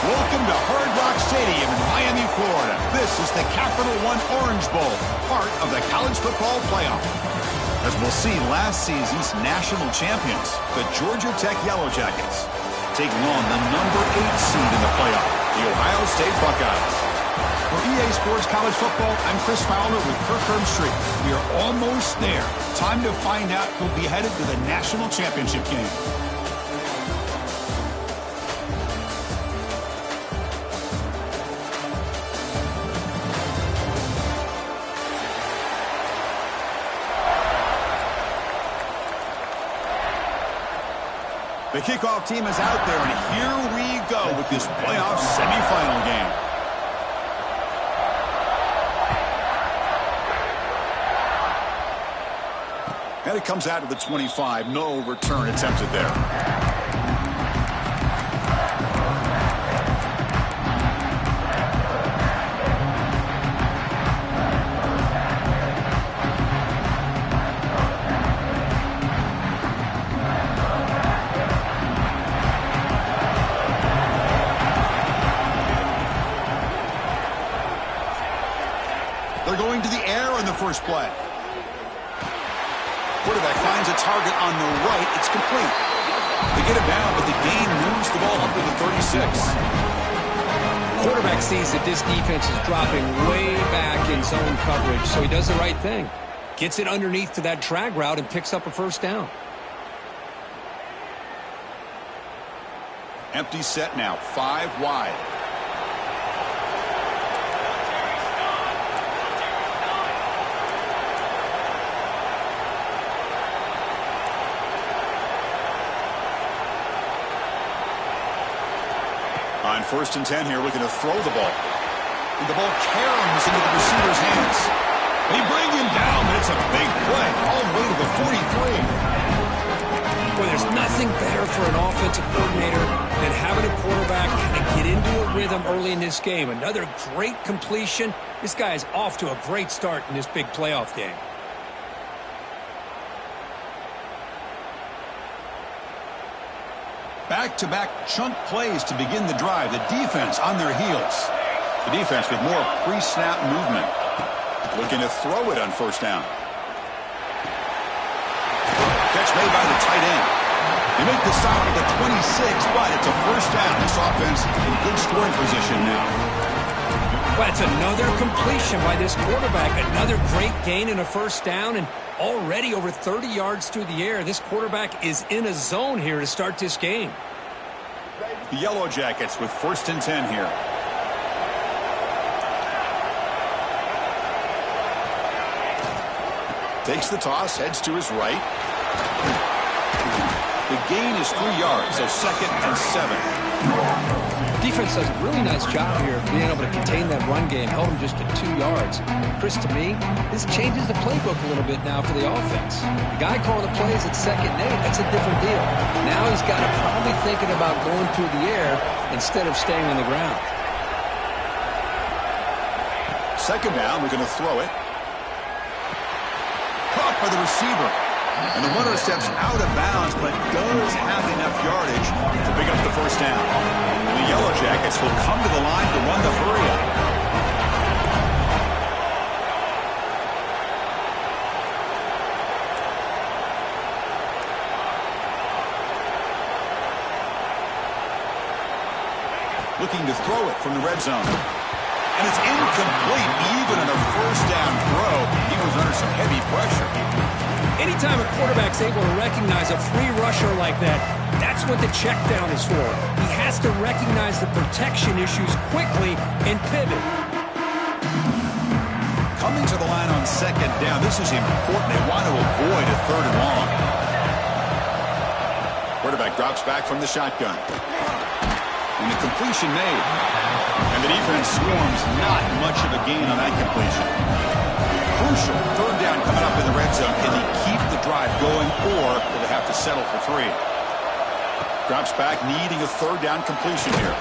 Welcome to Hard Rock Stadium in Miami, Florida. This is the Capital One Orange Bowl, part of the college football playoff. As we'll see, last season's national champions, the Georgia Tech Yellow Jackets, taking on the number 8 seed in the playoff, the Ohio State Buckeyes. For EA Sports College Football, I'm Chris Fowler with Kirk Herbstreit. We are almost there. Time to find out who'll be headed to the national championship game. The kickoff team is out there, and here we go with this playoff semifinal game. And it comes out to the 25. No return attempted there. They're going to the air on the first play. Quarterback finds a target on the right. It's complete. They get it down, but the gain moves the ball up to the 36. Quarterback sees that this defense is dropping way back in zone coverage, so he does the right thing. Gets it underneath to that drag route and picks up a first down. Empty set now, 5 wide. On 1st and 10 here, looking to throw the ball. And the ball caroms into the receiver's hands. They bring him down, but it's a big play. All the way to the 43. Boy, there's nothing better for an offensive coordinator than having a quarterback kind of get into a rhythm early in this game. Another great completion. This guy is off to a great start in this big playoff game. Back-to-back chunk plays to begin the drive. The defense on their heels. The defense with more pre-snap movement. Looking to throw it on 1st down. Catch made by the tight end. They make the stop at the 26, but it's a 1st down. This offense in good scoring position now. Well, it's another completion by this quarterback. Another great gain in a 1st down, and already over 30 yards through the air. This quarterback is in a zone here to start this game. The Yellow Jackets with 1st and 10 here. Takes the toss, heads to his right. The gain is 3 yards, so 2nd and 7. Defense does a really nice job here of being able to contain that run game. Held him just to 2 yards. Chris, to me, this changes the playbook a little bit now for the offense. The guy calling the plays at 2nd and 8, that's a different deal. Now he's got to probably thinking about going through the air instead of staying on the ground. 2nd down, we're going to throw it. Caught by the receiver. And the runner steps out of bounds, but does have enough yardage to pick up the 1st down. The Yellow Jackets will come to the line to run the hurry-up. Looking to throw it from the red zone. And it's incomplete, even on a 1st down throw. He was under some heavy pressure. Anytime a quarterback's able to recognize a free rusher like that, that's what the check down is for. He has to recognize the protection issues quickly and pivot. Coming to the line on 2nd down, this is important. They want to avoid a 3rd and long. Quarterback drops back from the shotgun. And the completion made. And the defense swarms, not much of a gain on that completion. Crucial 3rd down coming up in the red zone. Can they keep the drive going, or will they have to settle for 3? Drops back, needing a 3rd down completion here.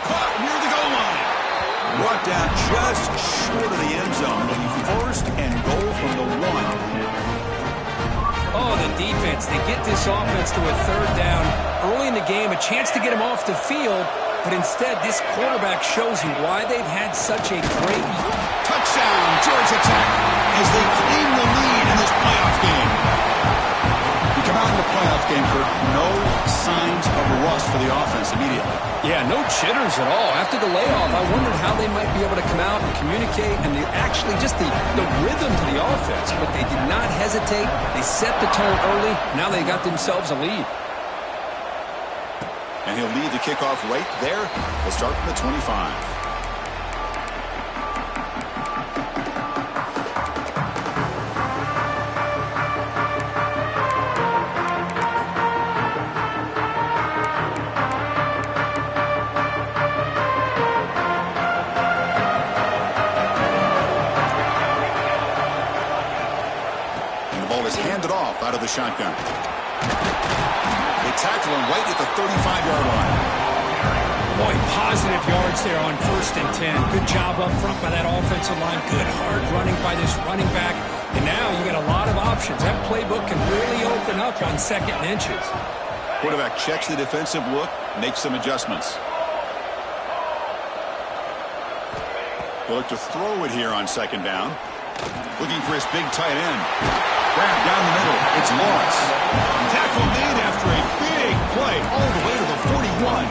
Caught near the goal line. Brought down just short of the end zone. 1st and goal from the 1. Oh, the defense. They get this offense to a third down early in the game, a chance to get him off the field, but instead this quarterback shows you why they've had such a great touchdown. Georgia Tech as they claim the lead in this playoff game. You come out in the playoff game, Kurt, no signs of a rust for the offense immediately. Yeah, no jitters at all. After the layoff, I wondered how they might be able to come out and communicate and actually just the rhythm to the offense. But they did not hesitate. They set the tone early. Now they got themselves a lead. And he'll lead the kickoff right there. We'll start from the 25. Out of the shotgun. They tackle him right at the 35-yard line. Boy, positive yards there on 1st and 10. Good job up front by that offensive line. Good hard running by this running back. And now you got a lot of options. That playbook can really open up on 2nd and inches. Quarterback checks the defensive look, makes some adjustments. He'll look to throw it here on 2nd down. Looking for his big tight end. Grab down the middle. It's Lawrence. Tackle made after a big play all the way to the 41.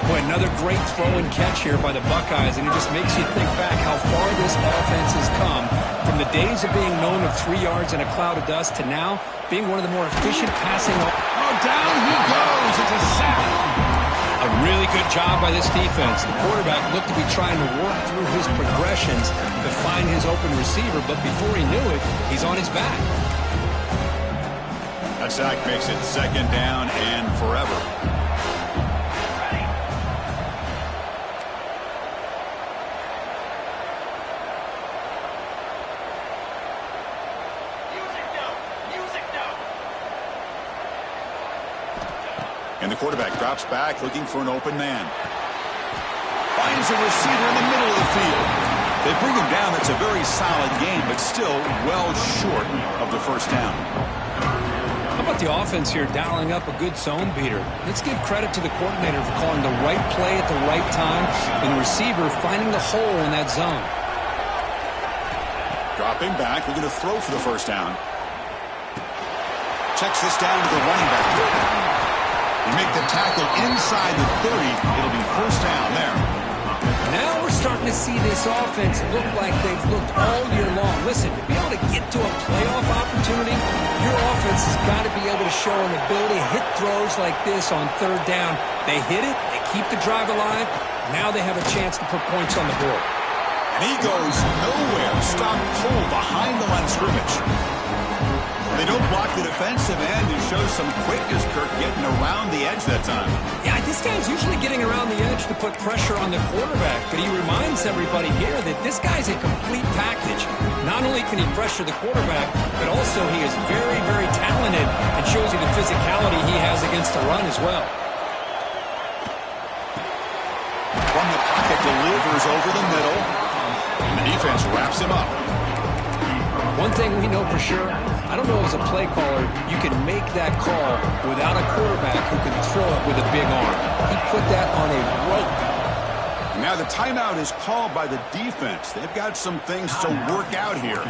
Boy, another great throw and catch here by the Buckeyes, and it just makes you think back how far this offense has come from the days of being known of 3 yards in a cloud of dust to now being one of the more efficient passing. Oh, down he goes. It's a sack. A really good job by this defense. The quarterback looked to be trying to work through his progressions to find his open receiver, but before he knew it, he's on his back. That sack makes it 2nd down and forever. And the quarterback drops back, looking for an open man. Finds a receiver in the middle of the field. They bring him down. It's a very solid game, but still well short of the 1st down. How about the offense here dialing up a good zone beater? Let's give credit to the coordinator for calling the right play at the right time and the receiver finding the hole in that zone. Dropping back, looking to throw for the 1st down. Checks this down to the running back. You make the tackle inside the 30. It'll be 1st down there. Now we're starting to see this offense look like they've looked all year long. Listen, to be able to get to a playoff opportunity, your offense has got to be able to show an ability to hit throws like this on 3rd down. They hit it, they keep the drive alive. Now they have a chance to put points on the board. And he goes nowhere. Stopped cold behind the line of scrimmage. They don't block the defensive end and show some quickness, Kirk, getting around the edge that time. Yeah, this guy's usually getting around the edge to put pressure on the quarterback, but he reminds everybody here that this guy's a complete package. Not only can he pressure the quarterback, but also he is very, very talented and shows you the physicality he has against the run as well. From the pocket, delivers over the middle, and the defense wraps him up. One thing we know for sure, I don't know as a play caller, you can make that call without a quarterback who can throw it with a big arm. He put that on a rope. Now the timeout is called by the defense. They've got some things to work out here.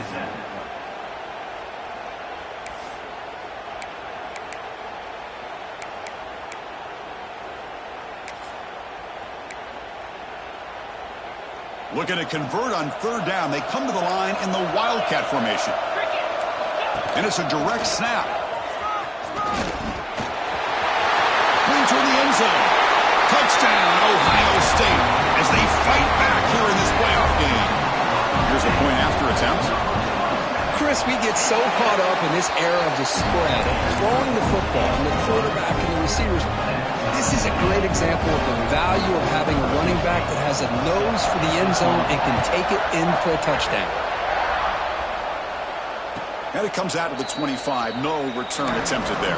Looking to convert on 3rd down. They come to the line in the Wildcat formation. And it's a direct snap. Clean toward the end zone. Touchdown, Ohio State, as they fight back here in this playoff game. Here's the point after attempt. Chris, we get so caught up in this era of the spread, of throwing the football, and the quarterback and the receivers. This is a great example of the value of having a running back that has a nose for the end zone and can take it in for a touchdown. And it comes out of the 25. No return attempted there.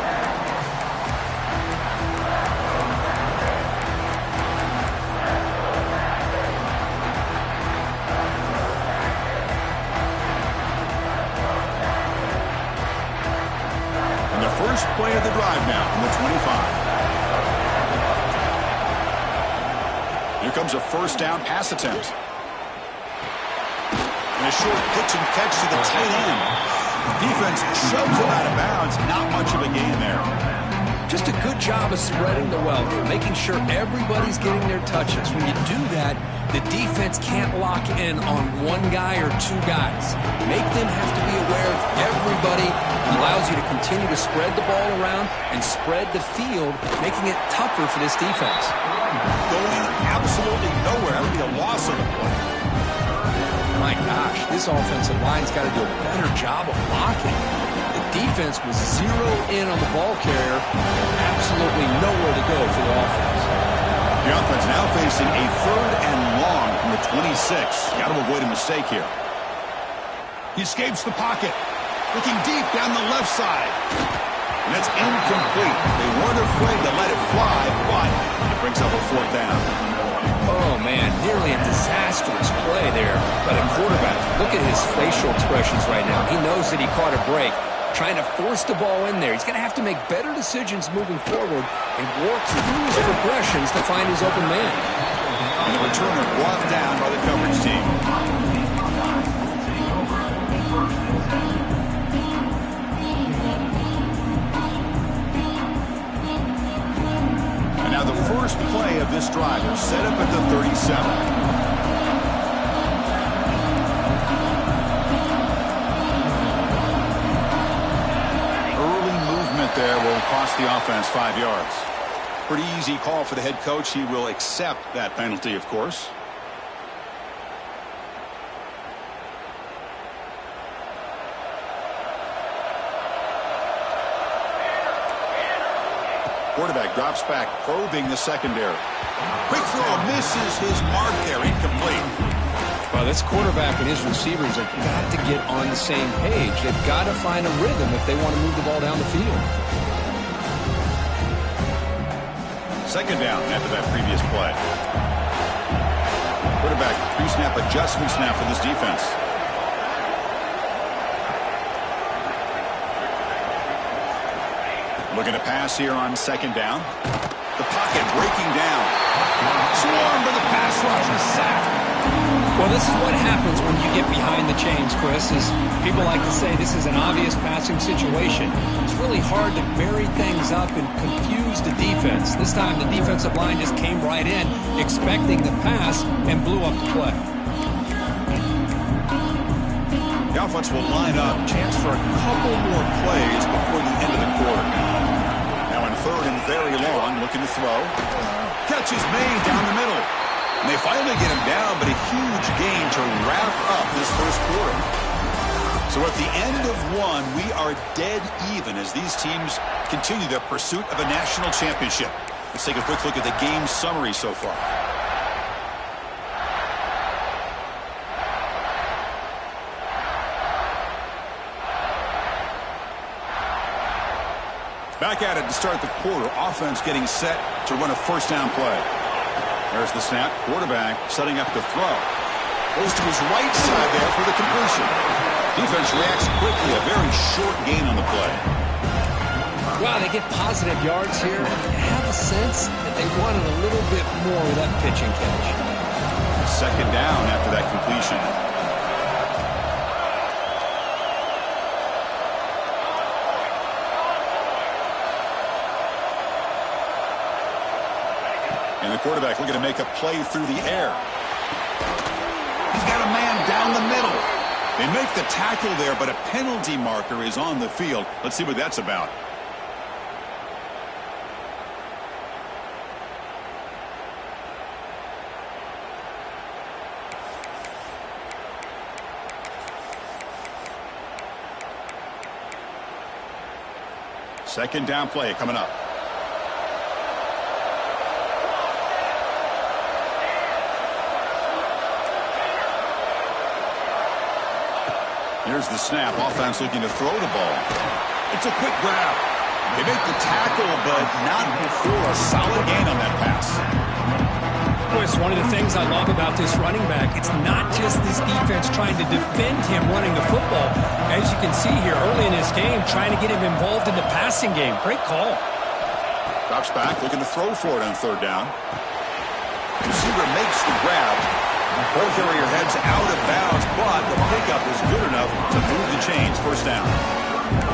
comes a first down pass attempt. And a short pitch and catch to the tight end. Defense shoves him out of bounds. Not much of a gain there. Just a good job of spreading the wealth, making sure everybody's getting their touches. When you do that, the defense can't lock in on one guy or two guys. Make them have to be aware of everybody. It allows you to continue to spread the ball around and spread the field, making it tougher for this defense. Going absolutely nowhere. That would be a loss of the play. My gosh, this offensive line's got to do a better job of blocking. The defense was zeroed in on the ball carrier. Absolutely nowhere to go for the offense. The offense now facing a 3rd and long from the 26. Got to avoid a mistake here. He escapes the pocket. Looking deep down the left side. And it's incomplete. They weren't afraid to let it fly, but it brings up a 4th down. Oh, man, nearly a disastrous play there by the quarterback. Look at his facial expressions right now. He knows that he caught a break, trying to force the ball in there. He's going to have to make better decisions moving forward and work through his progressions to find his open man. And the returner brought down by the coverage team. And now the first play of this drive is set up at the 37. There will cost the offense 5 yards. Pretty easy call for the head coach. He will accept that penalty, of course. Quarterback drops back, probing the secondary. Quick throw misses his mark there, incomplete. Well, this quarterback and his receivers have got to get on the same page. They've got to find a rhythm if they want to move the ball down the field. 2nd down after that previous play. Quarterback pre-snap adjustment snap for this defense. Looking to pass here on 2nd down. The pocket breaking down. Swarmed by the pass rush and sacked. Well, this is what happens when you get behind the chains, Chris. Is people like to say this is an obvious passing situation. It's really hard to vary things up and confuse the defense. This time the defensive line just came right in, expecting the pass, and blew up the play. The offense will line up. Chance for a couple more plays before the end of the quarter. Now in 3rd and very long, looking to throw. Catch is made down the middle. And they finally get him down, but a huge gain to wrap up this first quarter. So at the end of one, we are dead even as these teams continue their pursuit of a national championship. Let's take a quick look at the game summary so far. Back at it to start the quarter. Offense getting set to run a 1st down play. There's the snap. Quarterback setting up the throw. Goes to his right side there for the completion. Defense reacts quickly. A very short gain on the play. Wow, they get positive yards here. You have a sense that they wanted a little bit more with that pitch and catch. 2nd down after that completion. And the quarterback looking to make a play through the air. He's got a man down the middle. They make the tackle there, but a penalty marker is on the field. Let's see what that's about. Second down play coming up. Here's the snap. Offense looking to throw the ball. It's a quick grab. They make the tackle, but not before a solid gain on that pass. Chris, one of the things I love about this running back, it's not just this defense trying to defend him running the football. As you can see here early in this game, trying to get him involved in the passing game. Great call. Drops back, looking to throw for it on 3rd down. receiver makes the grab. Ball carrier heads out of bounds, but the pickup is good enough to move the chains. First down.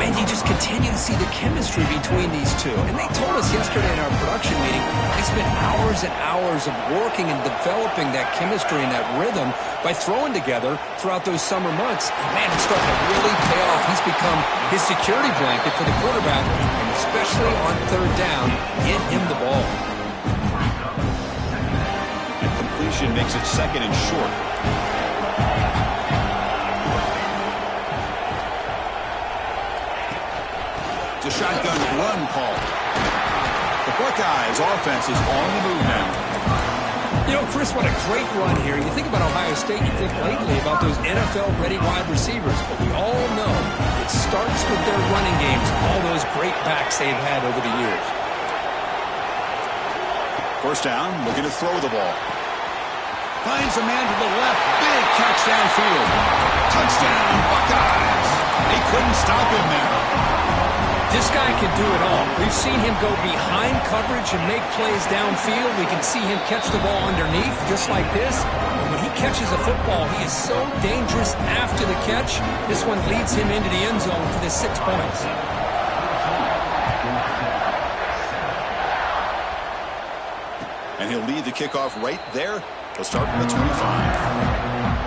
Man, you just continue to see the chemistry between these two. And they told us yesterday in our production meeting, they spent hours and hours of working and developing that chemistry and that rhythm by throwing together throughout those summer months. And man, it's starting to really pay off. He's become his security blanket for the quarterback, and especially on third down, get him the ball. And completion makes it second and short. It's a shotgun run call. The Buckeyes offense is on the move now. You know, Chris, what a great run here. You think about Ohio State, you think lately about those NFL-ready wide receivers, but we all know it starts with their running games, all those great backs they've had over the years. First down, looking to throw the ball. Finds a man to the left. Big catch downfield. Touchdown, Buckeyes. They couldn't stop him there. This guy can do it all. We've seen him go behind coverage and make plays downfield. We can see him catch the ball underneath, just like this. And when he catches a football, he is so dangerous after the catch. This one leads him into the end zone for the 6 points. And he'll lead the kickoff right there. He'll start from the 25.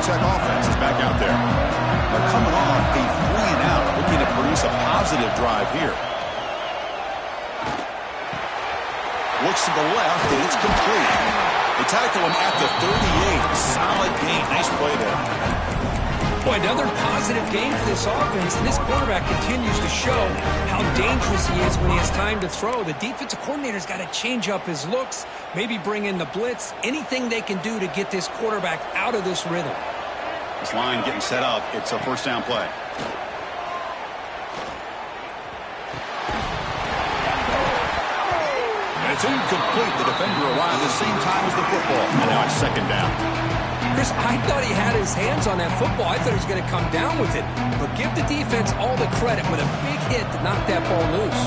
Tech offense is back out there. They're coming off a 3-and-out, looking to produce a positive drive here. Looks to the left, and it's complete. They tackle him at the 38. Solid gain. Nice play there. Boy, another positive game for this offense, and this quarterback continues to show how dangerous he is when he has time to throw. The defensive coordinator's got to change up his looks, maybe bring in the blitz, anything they can do to get this quarterback out of this rhythm. This line getting set up. It's a first down play. And it's incomplete. The defender arrived at the same time as the football. And now it's second down. Chris, I thought he had his hands on that football. I thought he was going to come down with it. But give the defense all the credit with a big hit to knock that ball loose.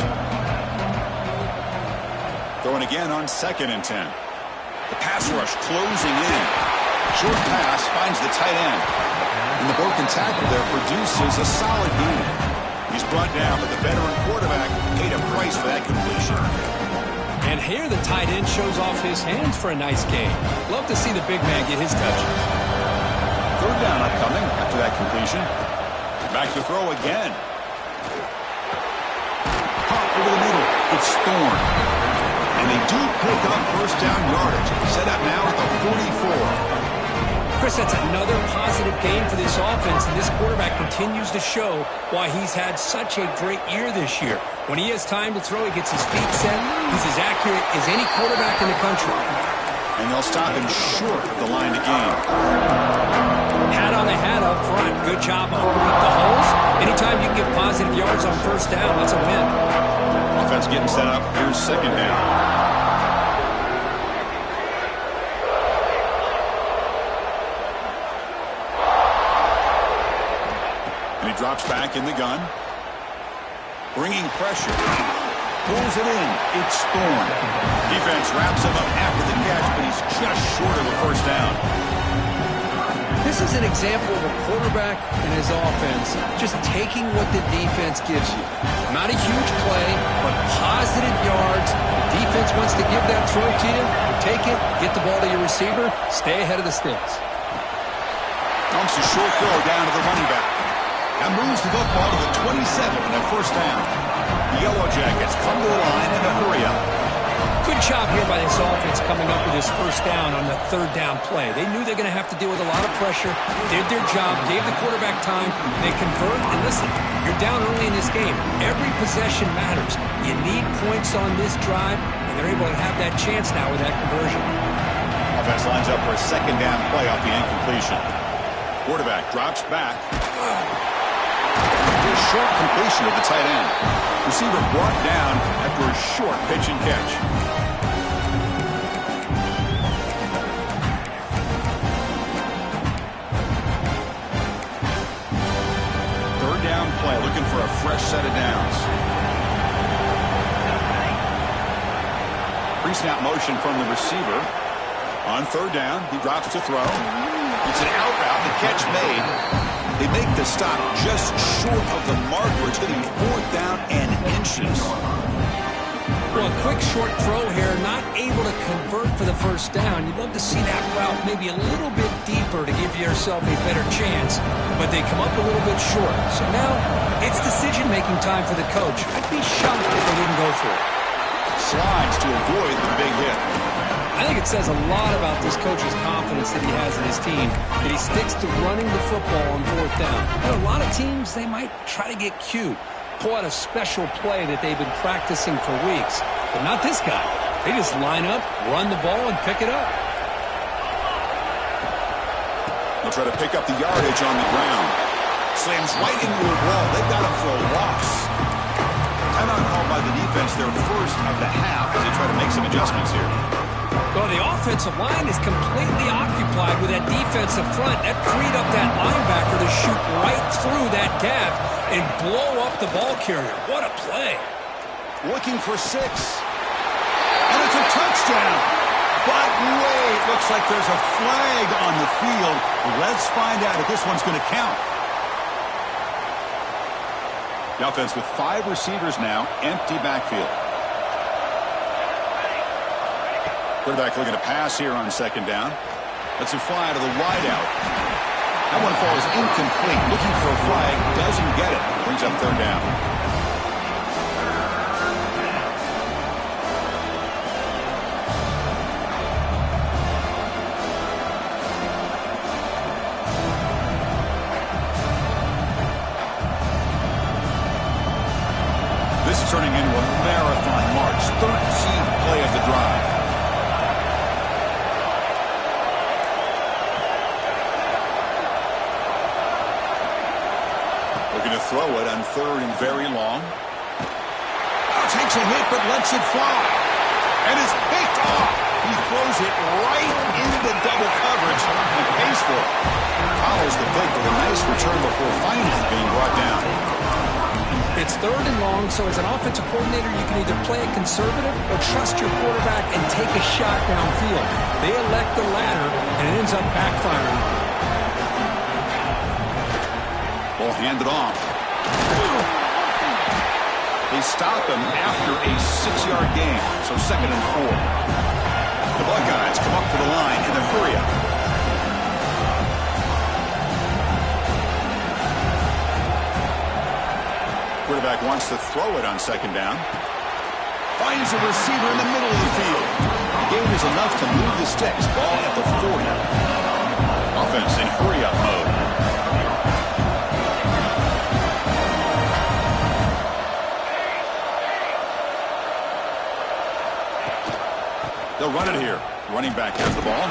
Throwing again on 2nd and 10. The pass rush closing in. Short pass finds the tight end. And the broken tackle there produces a solid gain. He's brought down, but the veteran quarterback paid a price for that completion. And here the tight end shows off his hands for a nice gain. Love to see the big man get his touch. Third down upcoming after that completion. Back to throw again. Pop over the middle. It's Thorne. And they do pick up first down yardage. Set up now at the 44. Chris, that's another positive game for this offense, and this quarterback continues to show why he's had such a great year this year. When he has time to throw, he gets his feet set. He's as accurate as any quarterback in the country. And they'll stop him short of the line to gain. Hat on the hat up front. Good job opening the holes. Anytime you can get positive yards on first down, that's a win. Offense getting set up. Here's second down. Drops back in the gun. Bringing pressure. Pulls it in. It's Thorne. Defense wraps him up after the catch, but he's just short of a first down. This is an example of a quarterback and his offense just taking what the defense gives you. Not a huge play, but positive yards. The defense wants to give that throw to you. You take it, get the ball to your receiver, stay ahead of the sticks. Dumps a short throw down to the running back. Now moves the football to the 27 and a first down. The Yellow Jackets come to the line in a hurry up. Good job here by this offense coming up with this first down on the third down play. They knew they're going to have to deal with a lot of pressure, did their job, gave the quarterback time, they convert, and listen, you're down early in this game. Every possession matters. You need points on this drive, and they're able to have that chance now with that conversion. Offense lines up for a second down play off the incompletion. Quarterback drops back. A short completion of the tight end. Receiver brought down after a short pitch and catch. a fresh set of downs. Pre-snap motion from the receiver. On third down, he drops to throw. It's an out route. The catch made. They make the stop just short of the marker. It's going to be 4th down and inches. Well, a quick short throw here, not able to convert for the first down. You'd love to see that route maybe a little bit deeper to give yourself a better chance, but they come up a little bit short. So now it's decision-making time for the coach. I'd be shocked if they didn't go for it. Slides to avoid the big hit. I think it says a lot about this coach's confidence that he has in his team, that he sticks to running the football on 4th down. You know, a lot of teams, they might try to get cute, pull out a special play that they've been practicing for weeks. But not this guy. They just line up, run the ball, and pick it up. They'll try to pick up the yardage on the ground. Slams right into a wall. They've got him for a loss. Timeout called by the defense, their first of the half, as they try to make some adjustments here. Well, the offensive line is completely occupied with that defensive front. That freed up that linebacker to shoot right through that gap and blow up the ball carrier. What a play. Looking for 6. And it's a touchdown. But wait, looks like there's a flag on the field. Let's find out if this one's going to count. The offense with 5 receivers now, empty backfield. Quarterback looking to pass here on 2nd down. Lets it fly to the wideout. That one falls incomplete. Looking for a flag, doesn't get it. Brings up 3rd down. This is turning into a marathon march. 13th play of the drive. To throw it on 3rd and very long. Oh, takes a hit but lets it fly. And is picked off. He throws it right into double coverage and pays for it. Follows the pick with a nice return before finally being brought down. It's 3rd and long, so as an offensive coordinator, you can either play it conservative or trust your quarterback and take a shot downfield. They elect the latter, and it ends up backfiring. Ball handed off. They stop him after a 6-yard gain, so 2nd and 4. The Buckeyes come up to the line in the hurry-up. Quarterback wants to throw it on 2nd down. Finds a receiver in the middle of the field. The gain is enough to move the sticks. Ball at the 40. Offense in hurry-up mode. They'll run it here. Running back has the ball.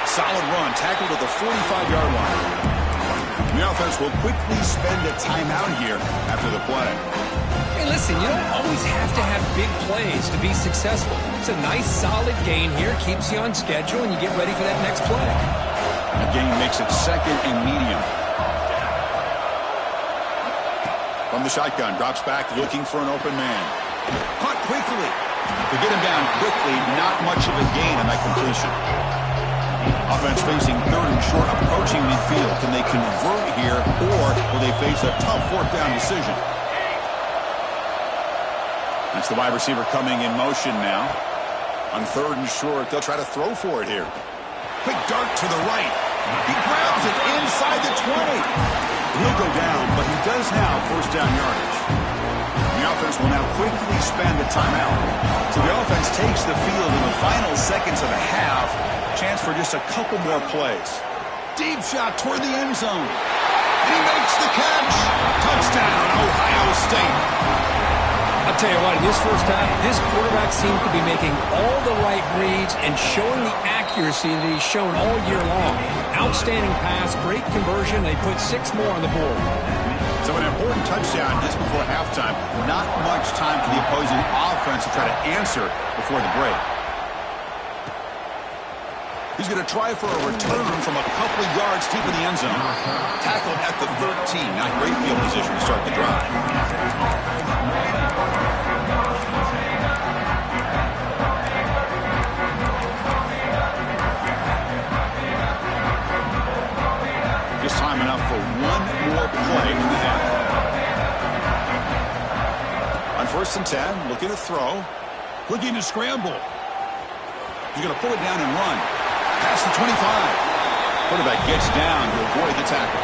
Solid run. Tackled at the 45-yard line. The offense will quickly spend a timeout here after the play. Hey, listen, you don't always have to have big plays to be successful. It's a nice, solid gain here. Keeps you on schedule, and you get ready for that next play. The gain makes it 2nd and medium. From the shotgun, drops back, looking for an open man. Caught quickly. To get him down quickly, not much of a gain on that completion. Offense facing 3rd and short, approaching midfield. Can they convert here, or will they face a tough 4th down decision? That's the wide receiver coming in motion now. On 3rd and short, they'll try to throw for it here. Quick dart to the right. He grabs it inside the 20. He'll go down, but he does have 1st down yardage. The offense will now quickly spend the timeout. So the offense takes the field in the final seconds of the half. Chance for just a couple more plays. Deep shot toward the end zone. He makes the catch. Touchdown, Ohio State. I'll tell you what, in this first half, this quarterback seems to be making all the right reads and showing the accuracy that he's shown all year long. Outstanding pass, great conversion. They put 6 more on the board. So an important touchdown just before halftime. Not much time for the opposing offense to try to answer before the break. He's going to try for a return from a couple of yards deep in the end zone. Tackled at the 13. Not great field position to start the drive. Just time enough for one more play in the half. On 1st and 10, looking to throw. Looking to scramble. He's going to pull it down and run. Past the 25. Quarterback gets down to avoid the tackle.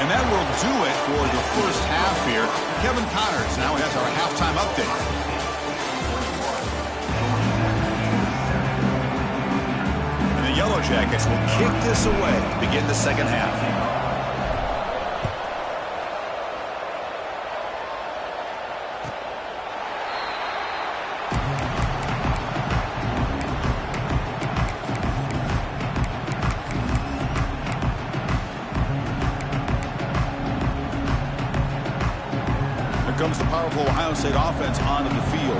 And that will do it for the first half here. Kevin Connors now has our halftime update. And the Yellow Jackets will kick this away to begin the second half. Comes the powerful Ohio State offense onto the field.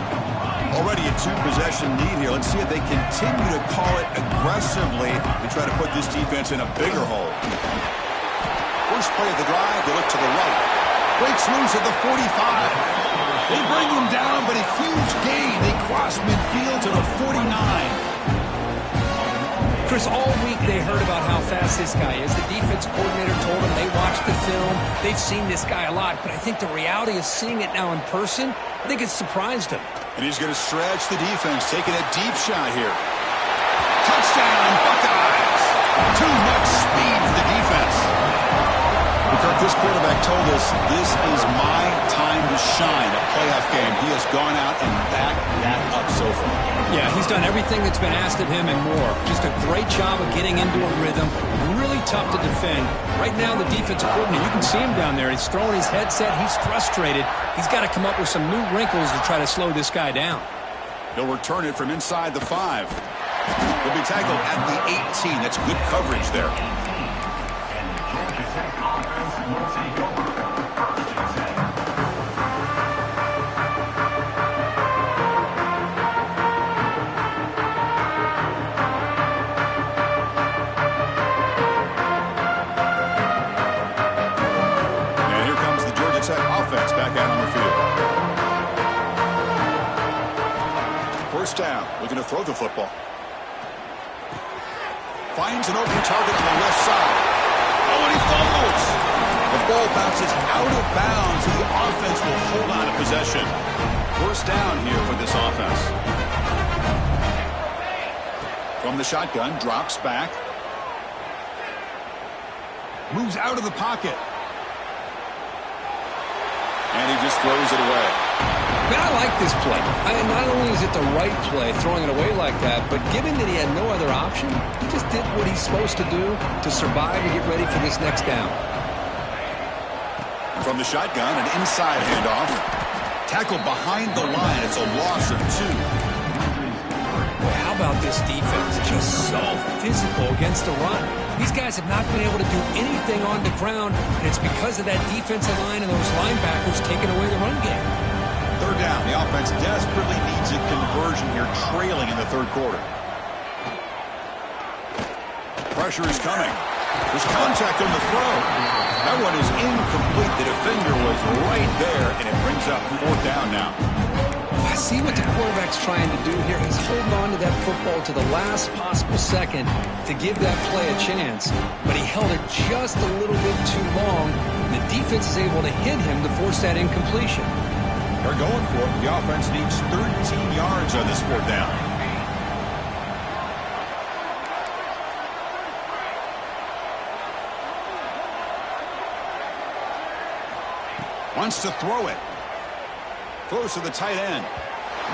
Already a two-possession lead here. Let's see if they continue to call it aggressively and try to put this defense in a bigger hole. First play of the drive, they look to the right. Breaks loose at the 45. They bring him down, but a huge gain. They cross midfield to the 49. Chris, all week they heard about how fast this guy is. The defense coordinator told them they watched the film. They've seen this guy a lot, but I think the reality of seeing it now in person, I think it's surprised him. And he's going to stretch the defense, taking a deep shot here. Touchdown, Buckeyes! Too much speed for the defense. Because this quarterback told us this is my time to shine, a playoff game. He has gone out and backed that up so far. Yeah, he's done everything that's been asked of him and more. Just a great job of getting into a rhythm. Really tough to defend. Right now, the defensive coordinator, you can see him down there. He's throwing his headset. He's frustrated. He's got to come up with some new wrinkles to try to slow this guy down. He'll return it from inside the 5. He'll be tackled at the 18. That's good coverage there. Offense back out on the field. First down, looking to throw the football. Finds an open target to the left side. Oh, and he fumbles. The ball bounces out of bounds, and the offense will hold on to possession. First down here for this offense. From the shotgun, drops back. Moves out of the pocket. And he just throws it away. Man, I like this play. Not only is it the right play, throwing it away like that, but given that he had no other option, he just did what he's supposed to do to survive and get ready for this next down. From the shotgun, an inside handoff. Tackled behind the line. It's a loss of 2. Boy, how about this defense? Just so physical against the run. These guys have not been able to do anything on the ground, and it's because of that defensive line and those linebackers taking away the run game. Third down. The offense desperately needs a conversion here, trailing in the third quarter. Pressure is coming. There's contact on the throw. That one is incomplete. The defender was right there, and it brings up fourth down now. I see what the quarterback's trying to do here. He's holding on to that football to the last possible second to give that play a chance. But he held it just a little bit too long. The defense is able to hit him to force that incompletion. They're going for it. The offense needs 13 yards on this fourth down. Wants to throw it. Throws to the tight end.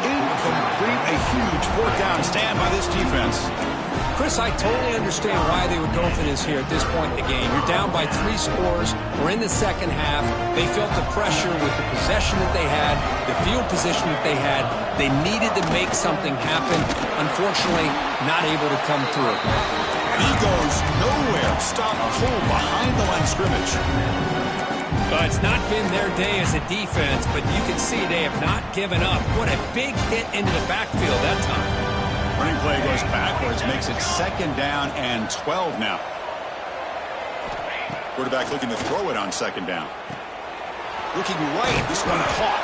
Incomplete. A huge fourth down stand by this defense. Chris, I totally understand why they would go for this here at this point in the game. You're down by 3 scores. We're in the second half. They felt the pressure with the possession that they had, the field position that they had. They needed to make something happen. Unfortunately, not able to come through. He goes nowhere. Stop pull behind the line of scrimmage. It's not been their day as a defense, but you can see they have not given up. What a big hit into the backfield that time. Running play goes backwards, makes it 2nd down and 12 now. Quarterback looking to throw it on 2nd down. Looking right, this one caught.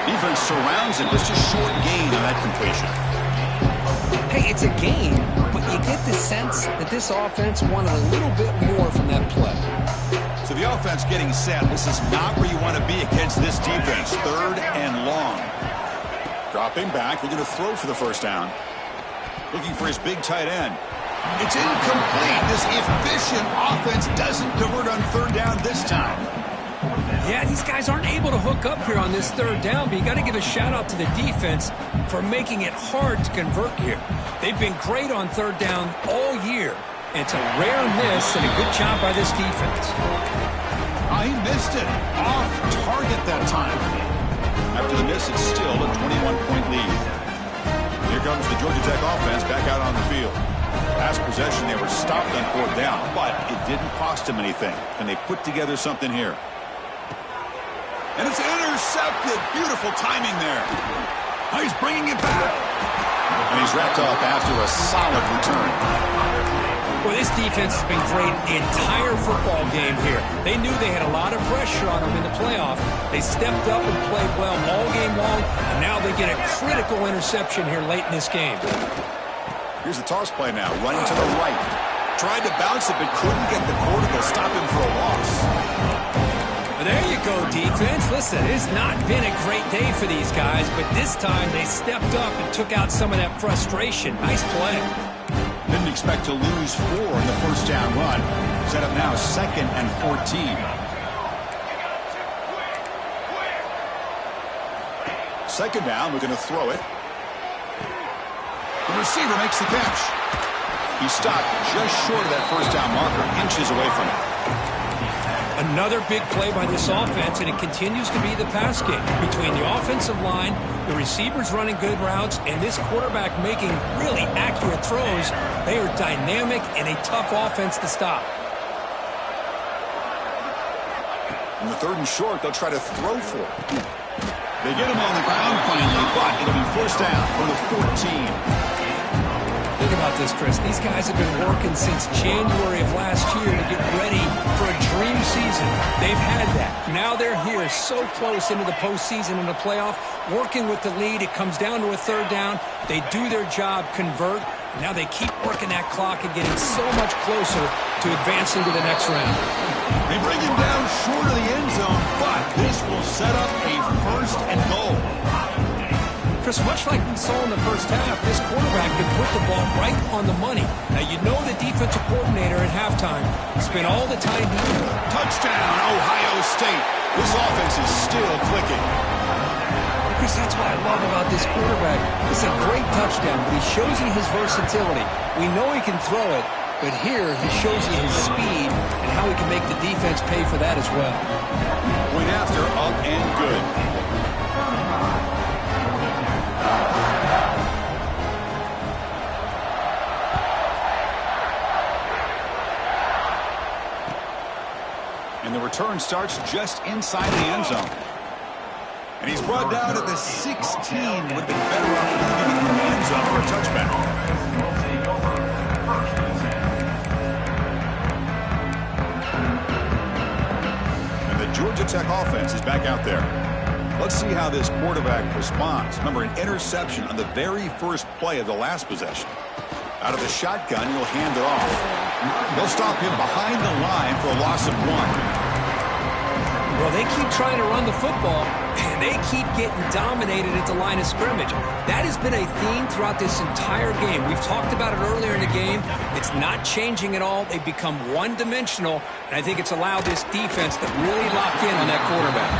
Defense surrounds him, just a short gain on that completion. Hey, it's a game, but you get the sense that this offense wanted a little bit more from that play. So the offense getting set. This is not where you want to be against this defense. 3rd and long. Dropping back, looking to throw for the 1st down. Looking for his big tight end. It's incomplete. This efficient offense doesn't convert on 3rd down this time. Yeah, these guys aren't able to hook up here on this 3rd down, but you got to give a shout out to the defense for making it hard to convert here. They've been great on 3rd down all year. It's a rare miss and a good job by this defense. He missed it. Off target that time. After the miss, it's still a 21-point lead. Here comes the Georgia Tech offense back out on the field. Last possession, they were stopped on 4th down, but it didn't cost them anything. And they put together something here. And it's intercepted. Beautiful timing there. He's bringing it back. And he's wrapped up after a solid return. Well, this defense has been great the entire football game here. They knew they had a lot of pressure on them in the playoff. They stepped up and played well all game long, and now they get a critical interception here late in this game. Here's the toss play now, running to the right. Tried to bounce it, but couldn't get the quarter to stop him for a loss. There you go, defense. Listen, it's not been a great day for these guys, but this time they stepped up and took out some of that frustration. Nice play. Didn't expect to lose 4 in the 1st down run. Set up now 2nd and 14. 2nd down, we're going to throw it. The receiver makes the catch. He stopped just short of that 1st down marker, inches away from it. Another big play by this offense, and it continues to be the pass game. Between the offensive line, the receivers running good routes, and this quarterback making really accurate throws, they are dynamic and a tough offense to stop. In the 3rd and short, they'll try to throw for it. They get him on the ground finally, but it'll be 1st down from the 14. Think about this, Chris. These guys have been working since January of last year to get ready for a dream season. They've had that. Now they're here so close into the postseason and the playoff, working with the lead. It comes down to a 3rd down. They do their job, convert. Now they keep working that clock and getting so much closer to advancing to the next round. They bring him down short of the end zone, but this will set up a 1st and goal. Chris, much like we saw in the 1st half, this quarterback could put the ball right on the money. Now, you know the defensive coordinator at halftime spent all the time here. Touchdown, Ohio State. This offense is still clicking. Chris, that's what I love about this quarterback. It's a great touchdown, but he shows you his versatility. We know he can throw it, but here he shows you his speed and how he can make the defense pay for that as well. Point after, up and good. And the return starts just inside the end zone. And he's brought down at the 16. Would have been better off moving into the end zone for a touchback. And the Georgia Tech offense is back out there. Let's see how this quarterback responds. Remember, an interception on the very first play of the last possession. Out of the shotgun, he'll hand it off. They'll stop him behind the line for a loss of 1. Well, they keep trying to run the football, and they keep getting dominated at the line of scrimmage. That has been a theme throughout this entire game. We've talked about it earlier in the game. It's not changing at all. They've become one-dimensional, and I think it's allowed this defense to really lock in on that quarterback.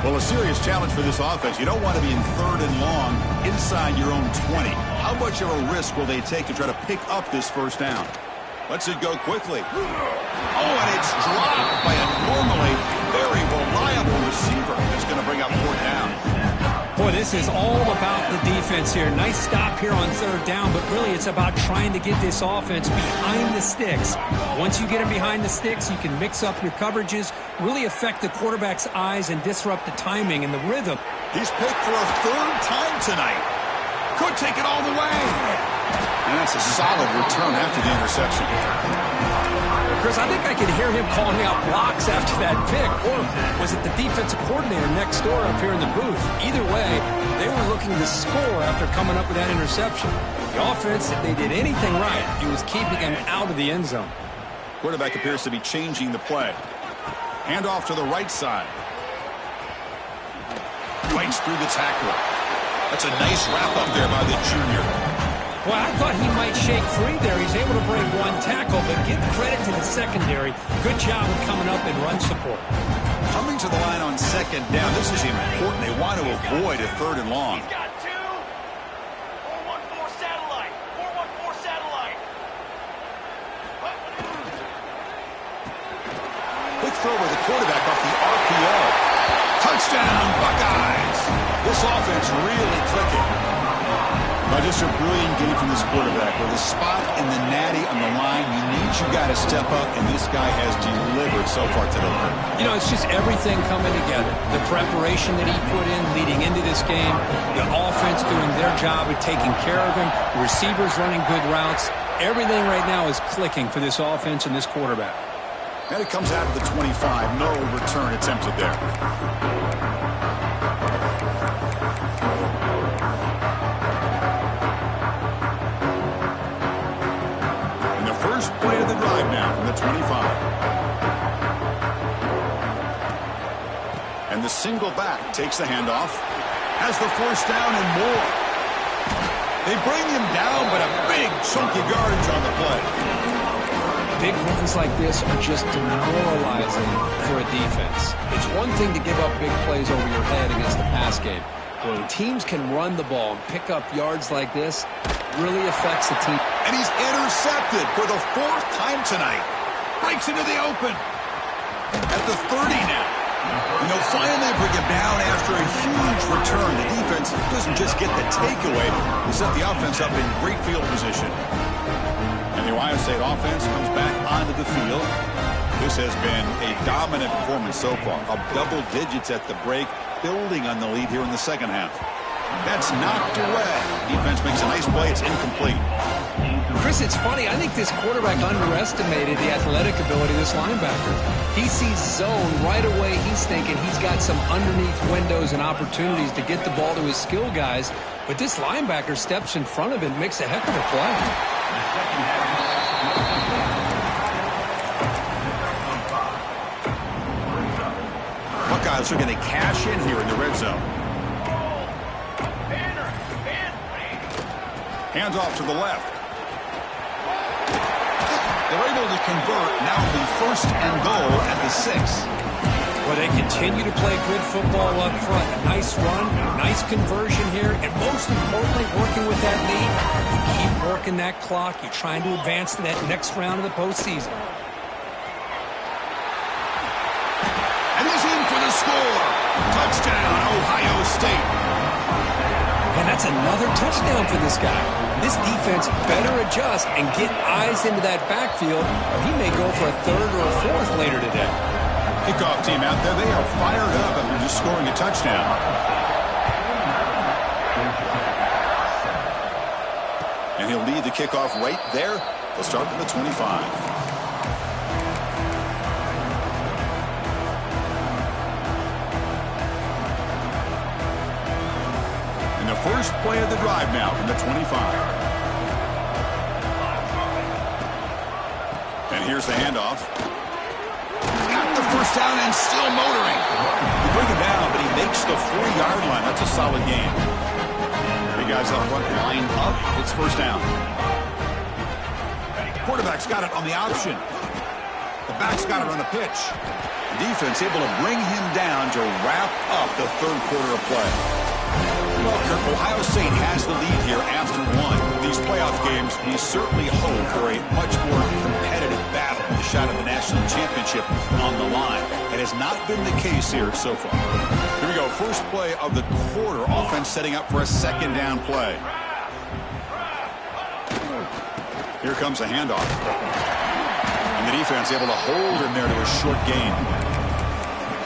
Well, a serious challenge for this offense. You don't want to be in 3rd and long inside your own 20. How much of a risk will they take to try to pick up this 1st down? Lets it go quickly. Oh, and it's dropped by a normally very reliable receiver. That's going to bring up 4th down. Boy, this this is all about the defense here. Nice stop here on third down, but really it's about trying to get this offense behind the sticks. Once you get them behind the sticks, you can mix up your coverages, really affect the quarterback's eyes and disrupt the timing and the rhythm. He's picked for a third time tonight. Could take it all the way. And that's a solid return after the interception. Chris, I think I could hear him calling out blocks after that pick. Or was it the defensive coordinator next door up here in the booth? Either way, they were looking to score after coming up with that interception. The offense, if they did anything right, it was keeping them out of the end zone. Quarterback appears to be changing the play. Handoff to the right side. Bites through the tackle. That's a nice wrap up there by the junior. Well, I thought he might shake free there. He's able to break one tackle, but give credit to the secondary. Good job of coming up and run support. Coming to the line on second down. This is important. They want to avoid a third and long. He's got two. 4-1-4 satellite. 4-1-4 satellite. Quick throw with the quarterback off the RPO. Touchdown, Buckeyes. This offense really clicking. Just a brilliant game from this quarterback. With a spot in the natty on the line, you need you got to step up, and this guy has delivered so far today. You know, it's just everything coming together. The preparation that he put in leading into this game, the offense doing their job of taking care of him, the receivers running good routes. Everything right now is clicking for this offense and this quarterback. And it comes out of the 25. No return attempted there. First play of the drive now from the 25. And the single back takes the handoff. Has the first down and more. They bring him down, but a big chunky yardage on the play. Big runs like this are just demoralizing for a defense. It's one thing to give up big plays over your head against the pass game. When teams can run the ball and pick up yards like this, really affects the team. And he's intercepted for the fourth time tonight. Breaks into the open. At the 30 now. And they'll finally bring him down after a huge return. The defense doesn't just get the takeaway. They set the offense up in great field position. And the Ohio State offense comes back onto the field. This has been a dominant performance so far. Up double digits at the break, building on the lead here in the second half. That's knocked away. Defense makes a nice play. It's incomplete. Chris, it's funny. I think this quarterback underestimated the athletic ability of this linebacker. He sees zone right away. He's thinking he's got some underneath windows and opportunities to get the ball to his skill guys. But this linebacker steps in front of him and makes a heck of a play. Buckeyes are going to cash in here in the red zone. Hands off to the left. They're able to convert. Now it'll be first and goal at the 6. Well, they continue to play good football up front. A nice run, nice conversion here, and most importantly, working with that lead. You keep working that clock. You're trying to advance to that next round of the postseason. And he's in for the score. Touchdown, Ohio State. And that's another touchdown for this guy. This defense better adjust and get eyes into that backfield, or he may go for a third or a fourth later today. Kickoff team out there, they are fired up after just scoring a touchdown. And he'll lead the kickoff right there. They'll start from the 25. First play of the drive now from the 25. And here's the handoff. Got the first down and still motoring. You bring him down, but he makes the 4-yard line. That's a solid game. Three guys up front, line up. It's first down. Quarterback's got it on the option. The back's got it on the pitch. The defense able to bring him down to wrap up the third quarter of play. Well, Kirk, Ohio State has the lead here after one. These playoff games, we certainly hope for a much more competitive battle. The shot at the national championship on the line. It has not been the case here so far. Here we go. First play of the quarter. Offense setting up for a second down play. Here comes a handoff. And the defense able to hold him there to a short gain.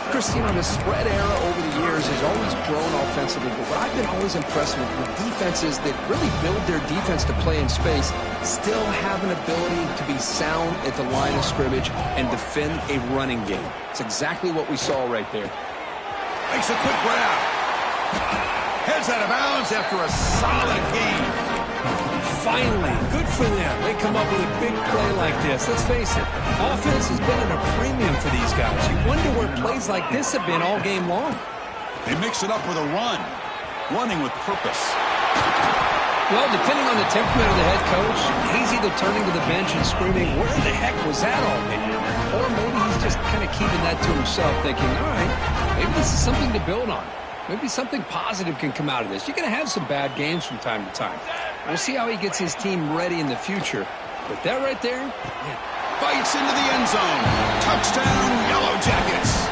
Chris, you know, the spread era over the years has always grown offensively, but what I've been always impressed with defenses that really build their defense to play in space still have an ability to be sound at the line of scrimmage and defend a running game. It's exactly what we saw right there. Makes a quick grab. Heads out of bounds after a solid gain. Finally, good for them. They come up with a big play like this. Let's face it, offense has been at a premium for these guys. You wonder where plays like this have been all game long. They mix it up with a run. Running with purpose. Well, depending on the temperament of the head coach, he's either turning to the bench and screaming, where the heck was that all day? Or maybe he's just kind of keeping that to himself, thinking, all right, maybe this is something to build on. Maybe something positive can come out of this. You're going to have some bad games from time to time. We'll see how he gets his team ready in the future. But that right there, man. Bites into the end zone. Touchdown, Yellow Jackets.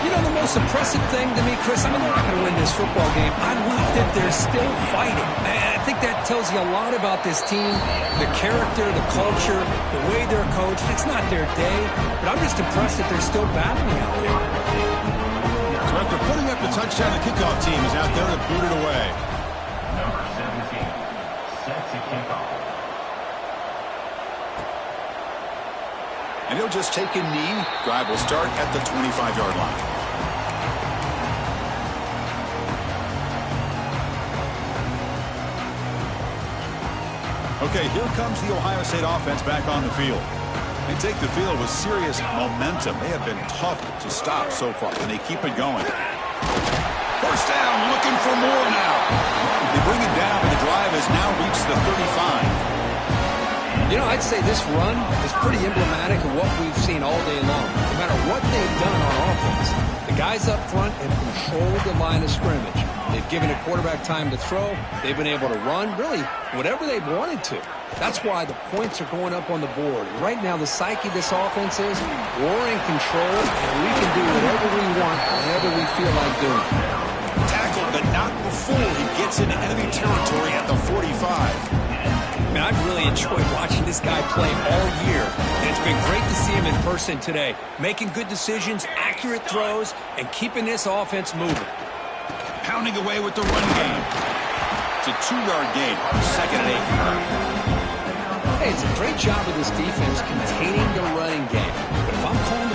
You know, the most impressive thing to me, Chris, I mean, they're not going to win this football game. I love that they're still fighting. I think that tells you a lot about this team, the character, the culture, the way they're coached. It's not their day, but I'm just impressed that they're still battling out there. So after putting up the touchdown, the kickoff team is out there to boot it away. Number 17, set to kick off. And he'll just take a knee. Drive will start at the 25-yard line. Okay, here comes the Ohio State offense back on the field. They take the field with serious momentum. They have been tough to stop so far, and they keep it going. First down, looking for more now. They bring it down, and the drive has now reached the 35. You know, I'd say this run is pretty emblematic of what we've seen all day long. No matter what they've done on offense, the guys up front have controlled the line of scrimmage. They've given a quarterback time to throw. They've been able to run, really, whatever they've wanted to. That's why the points are going up on the board. Right now, the psyche of this offense is we're in control, and we can do whatever we want, whenever we feel like doing it. Tackled, but not before he gets into enemy territory at the 45. Man, I've really enjoyed watching this guy play all year, and it's been great to see him in person today, making good decisions, accurate throws, and keeping this offense moving. Pounding away with the run game. It's a 2-yard gain, second and 8. Hey, it's a great job of this defense containing the running game. But if I'm calling